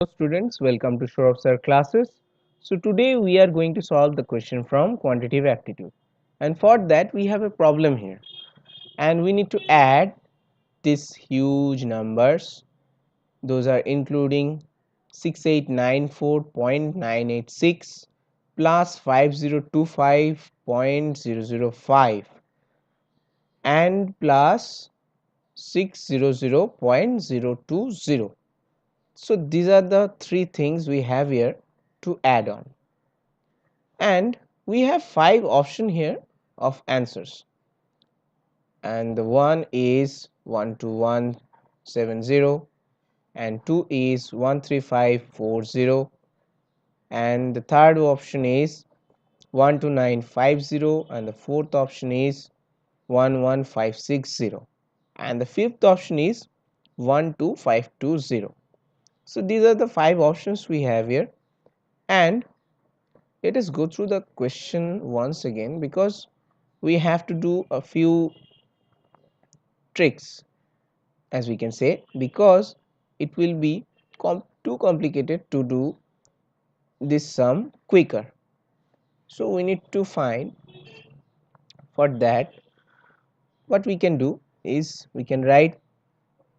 Students, welcome to Shore of Sir classes. So today we are going to solve the question from quantitative aptitude, and for that we have a problem here, and we need to add these huge numbers. Those are including 6894.986 plus 5025.005 and plus 600.020. So these are the three things we have here to add on, and we have 5 options here of answers, and the one is 12170 and 2 is 13540 and the third option is 12950 and the fourth option is 11560 and the fifth option is 12520. So these are the 5 options we have here, and let us go through the question once again because we have to do a few tricks, as we can say, because it will be too complicated to do this sum quicker. So we need to find, for that what we can do is we can write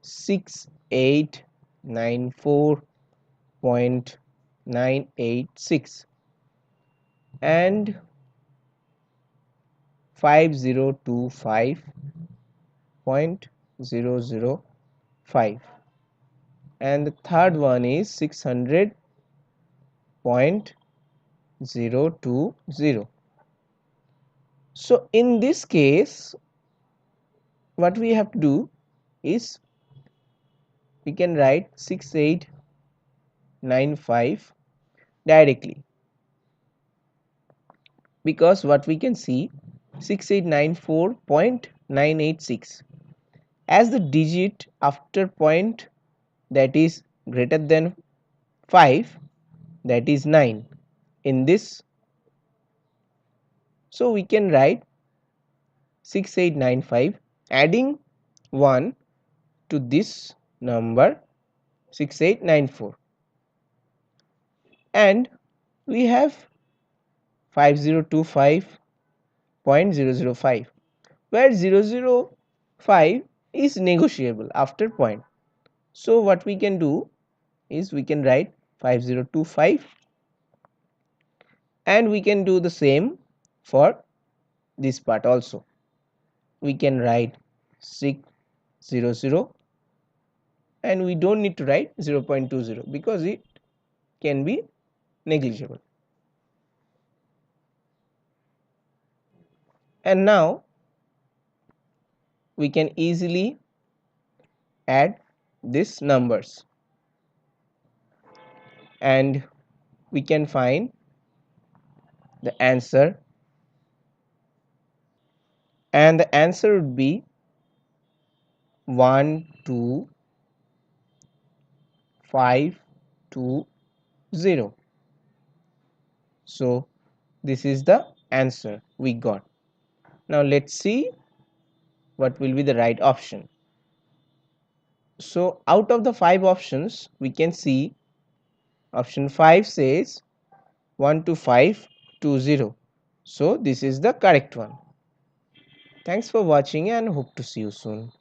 6894.986 and 5025.005, and the third one is 600.020. So in this case what we have to do is we can write 6895 directly, because what we can see 6894.986 as the digit after point that is greater than 5, that is 9 in this. So we can write 6895 adding 1 to this number 6894, and we have 5025.005 where 005 is negotiable after point. So what we can do is we can write 5025, and we can do the same for this part also. We can write 600, and we don't need to write 0.20 because it can be negligible. And now we can easily add these numbers, and we can find the answer, and the answer would be 12520. So this is the answer we got. Now let's see what will be the right option. So out of the 5 options we can see option 5 says 12520. So this is the correct one. Thanks for watching and hope to see you soon.